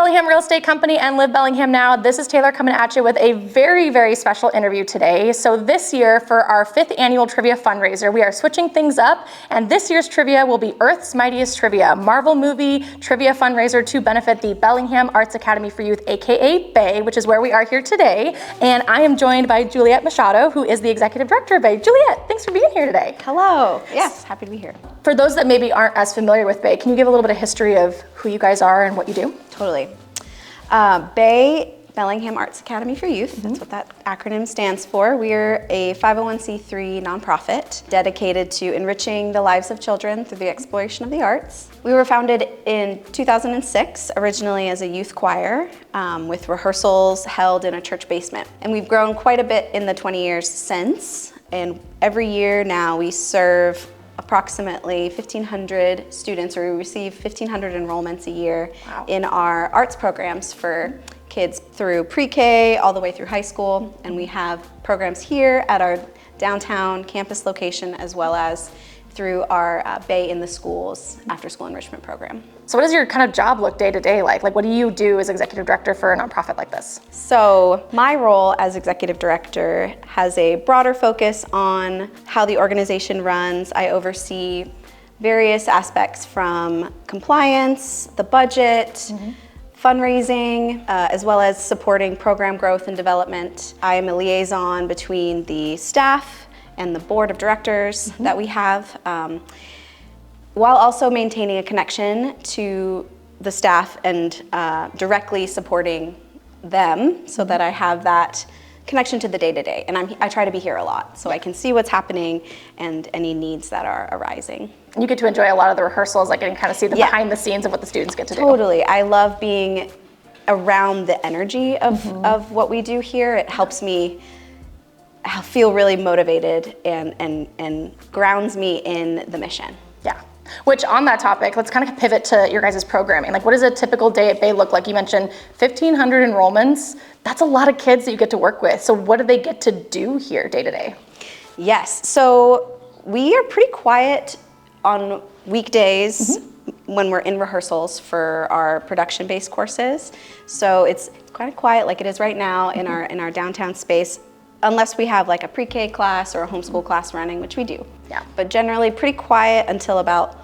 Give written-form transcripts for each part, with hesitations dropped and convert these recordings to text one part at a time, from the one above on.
Bellingham Real Estate Company and Live Bellingham Now. This is Taylor coming at you with a very, very special interview today. So this year, for our 5th annual trivia fundraiser, we are switching things up, and this year's trivia will be Earth's Mightiest Trivia, Marvel movie trivia fundraiser to benefit the Bellingham Arts Academy for Youth, aka BAAY, which is where we are here today. And I am joined by Juliette Machado, who is the Executive Director of BAAY. Juliette, thanks for being here today. Hello. Yes, happy to be here. For those that maybe aren't as familiar with BAAY, can you give a little bit of history of who you guys are and what you do? Totally. BAAY, Bellingham Arts Academy for Youth, that's what that acronym stands for. We're a 501c3 nonprofit dedicated to enriching the lives of children through the exploration of the arts. We were founded in 2006, originally as a youth choir, with rehearsals held in a church basement. And we've grown quite a bit in the 20 years since, and every year now we serve approximately 1,500 students, or we receive 1,500 enrollments a year in our arts programs for kids through pre-K all the way through high school. And we have programs here at our downtown campus location, as well as through our BAAY in the Schools after-school enrichment program. So what does your kind of job look day to day like? Like, what do you do as executive director for a nonprofit like this? So my role as executive director has a broader focus on how the organization runs. I oversee various aspects from compliance, the budget, fundraising, as well as supporting program growth and development. I am a liaison between the staff and the board of directors that we have, while also maintaining a connection to the staff and directly supporting them, so that I have that connection to the day-to-day. And I try to be here a lot, so I can see what's happening and any needs that are arising. You get to enjoy a lot of the rehearsals, like, and kind of see the behind the scenes of what the students get to do. Totally. I love being around the energy of what we do here. It helps me feel really motivated and grounds me in the mission. Yeah. Which, on that topic, let's kind of pivot to your guys' programming. Like, what does a typical day at BAAY look like? You mentioned 1,500 enrollments. That's a lot of kids that you get to work with. So what do they get to do here day to day? Yes, so we are pretty quiet on weekdays when we're in rehearsals for our production-based courses. So it's kind of quiet, like it is right now in our downtown space, unless we have like a pre-K class or a homeschool class running, which we do. Yeah. But generally pretty quiet until about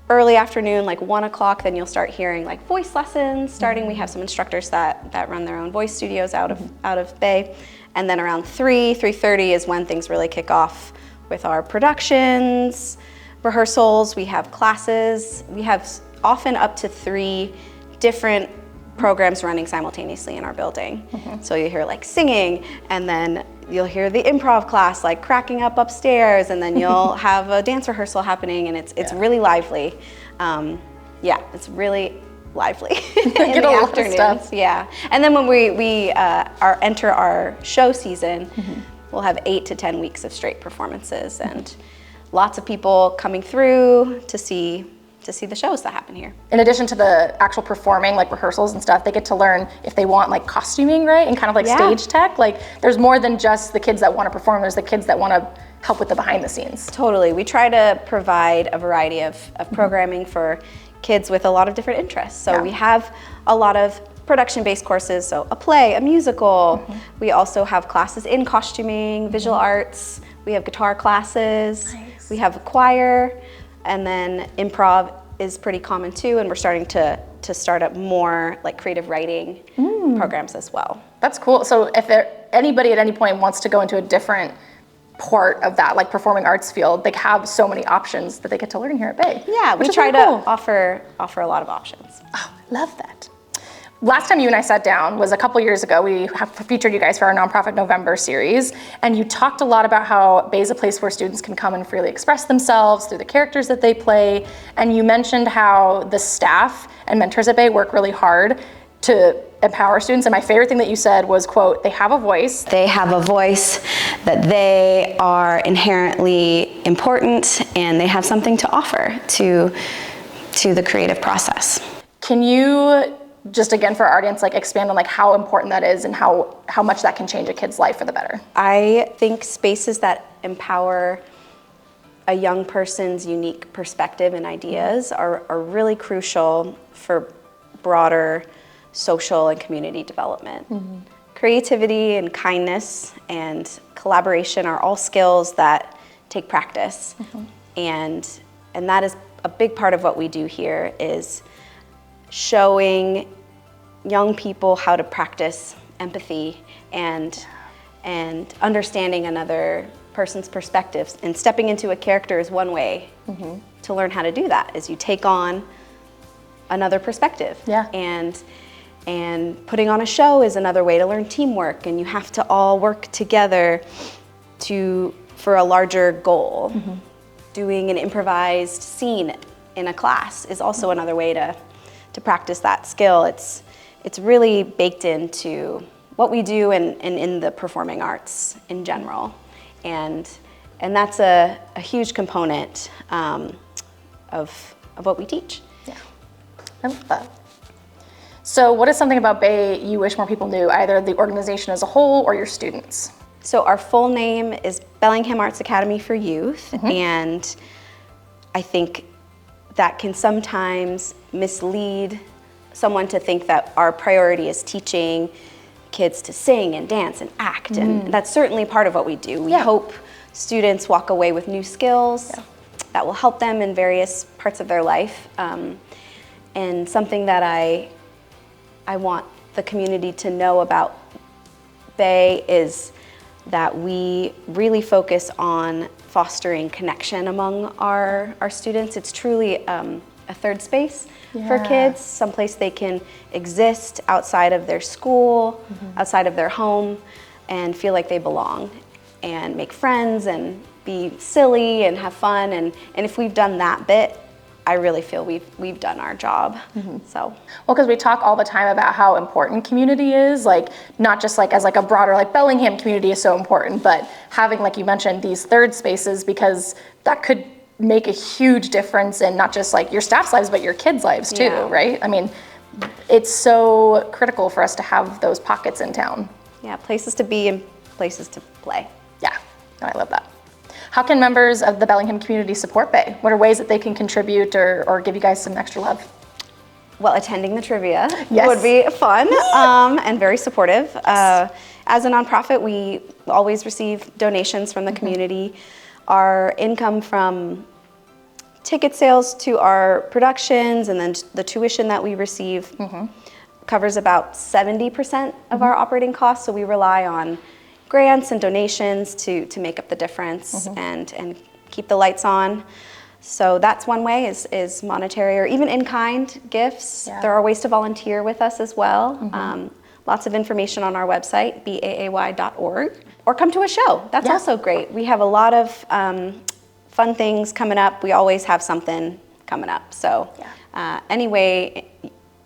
early afternoon, like 1 o'clock, then you'll start hearing like voice lessons starting. We have some instructors that run their own voice studios out of BAAY. And then around 3:30 is when things really kick off with our productions, rehearsals. We have classes. We have often up to 3 different programs running simultaneously in our building. So you hear like singing, and then you'll hear the improv class like cracking up upstairs, and then you'll have a dance rehearsal happening, and it's really lively. It's really lively in the afternoons. Yeah, and then when we enter our show season, we'll have 8 to 10 weeks of straight performances, and lots of people coming through to see the shows that happen here. In addition to the actual performing, like rehearsals and stuff, they get to learn if they want like costuming, right? And kind of like stage tech. Like, there's more than just the kids that want to perform, there's the kids that want to help with the behind the scenes. Totally. We try to provide a variety of programming for kids with a lot of different interests. So we have a lot of production-based courses, so a play, a musical. We also have classes in costuming, visual arts. We have guitar classes. Nice. We have a choir. And then improv is pretty common too, and we're starting to start up more like creative writing programs as well. That's cool. So if anybody at any point wants to go into a different part of that, like performing arts field, they have so many options that they get to learn here at BAAY. Yeah, we try to offer a lot of options. Oh, love that. Last time you and I sat down was a couple years ago. We have featured you guys for our Nonprofit November series, and you talked a lot about how BAAY is a place where students can come and freely express themselves through the characters that they play, and you mentioned how the staff and mentors at BAAY work really hard to empower students, and my favorite thing that you said was, quote, they have a voice. They have a voice, that they are inherently important, and they have something to offer to the creative process. Can you just again for our audience, like expand on like how important that is and how much that can change a kid's life for the better? I think spaces that empower a young person's unique perspective and ideas are really crucial for broader social and community development. Creativity and kindness and collaboration are all skills that take practice. And that is a big part of what we do here, is showing young people how to practice empathy and understanding another person's perspectives. And stepping into a character is one way to learn how to do that, is you take on another perspective. And putting on a show is another way to learn teamwork, and you have to all work together for a larger goal. Doing an improvised scene in a class is also another way to practice that skill. It's really baked into what we do and in the performing arts in general. And that's a huge component of what we teach. Yeah, I love that. So what is something about BAAY you wish more people knew, either the organization as a whole or your students? So our full name is Bellingham Arts Academy for Youth, and I think that can sometimes mislead someone to think that our priority is teaching kids to sing and dance and act, and that's certainly part of what we do. We hope students walk away with new skills that will help them in various parts of their life, and something that I want the community to know about BAAY is that we really focus on fostering connection among our students. It's truly a third space for kids, someplace they can exist outside of their school, outside of their home, and feel like they belong, and make friends and be silly and have fun. And if we've done that bit, I really feel we've done our job. So, well, because we talk all the time about how important community is, like not just like as like a broader like Bellingham community is so important, but having, like you mentioned, these third spaces, because that could make a huge difference in not just like your staff's lives, but your kids' lives too, right? I mean, it's so critical for us to have those pockets in town. Yeah, places to be and places to play. Yeah, I love that. How can members of the Bellingham community support BAAY? What are ways that they can contribute or give you guys some extra love? Well, attending the trivia would be fun and very supportive. As a nonprofit, we always receive donations from the community. Our income from ticket sales to our productions and then the tuition that we receive covers about 70% of our operating costs, so we rely on grants and donations to make up the difference and keep the lights on. So that's one way, is monetary or even in-kind gifts. There are ways to volunteer with us as well. Lots of information on our website, baay.org, or come to a show. That's also great. We have a lot of fun things coming up. We always have something coming up. So any way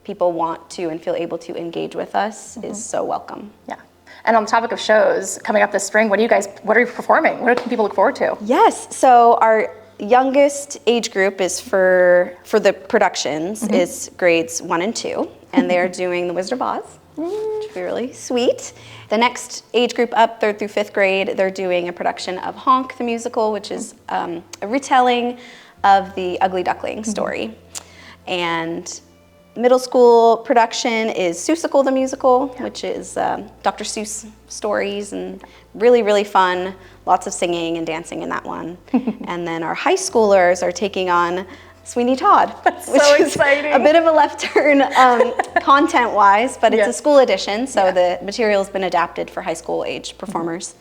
people want to and feel able to engage with us is so welcome. Yeah. And on the topic of shows, coming up this spring, what are you performing? What can people look forward to? Yes, so our youngest age group is for the productions is grades 1 and 2, and they're doing The Wizard of Oz, which will be really sweet. The next age group up, 3rd through 5th grade, they're doing a production of Honk the Musical, which is a retelling of the Ugly Duckling story. And middle school production is Seussical the Musical, which is Dr. Seuss stories, and really, really fun. Lots of singing and dancing in that one. And then our high schoolers are taking on Sweeney Todd, which is a bit of a left turn content-wise, but it's a school edition, so the material's been adapted for high school age performers,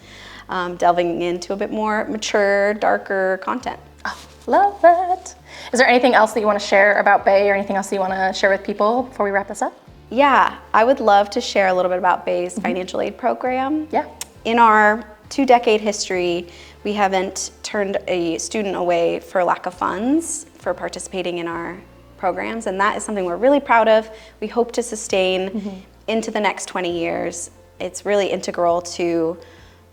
delving into a bit more mature, darker content. Oh, love that. Is there anything else that you want to share about BAAY, or anything else that you want to share with people before we wrap this up? Yeah, I would love to share a little bit about BAAY's financial aid program. Yeah. In our 2-decade history, we haven't turned a student away for lack of funds for participating in our programs, and that is something we're really proud of. We hope to sustain into the next 20 years. It's really integral to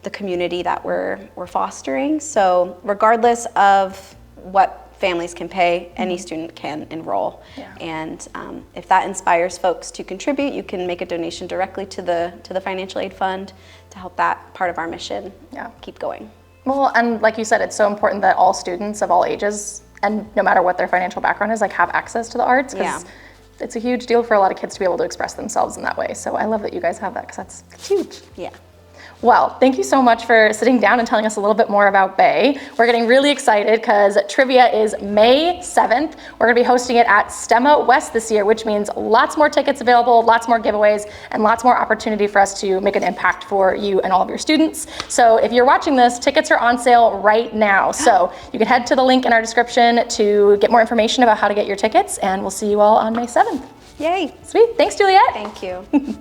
the community that we're fostering. So regardless of what families can pay, any student can enroll. And if that inspires folks to contribute, you can make a donation directly to the financial aid fund to help that part of our mission keep going. Well, and like you said, it's so important that all students of all ages, and no matter what their financial background is, like have access to the arts, because it's a huge deal for a lot of kids to be able to express themselves in that way. So I love that you guys have that, because that's huge. Yeah. Well, thank you so much for sitting down and telling us a little bit more about BAAY. We're getting really excited because trivia is May 7th. We're gonna be hosting it at Stemma West this year, which means lots more tickets available, lots more giveaways, and lots more opportunity for us to make an impact for you and all of your students. So if you're watching this, tickets are on sale right now. So you can head to the link in our description to get more information about how to get your tickets, and we'll see you all on May 7th. Yay. Sweet, thanks Juliette. Thank you.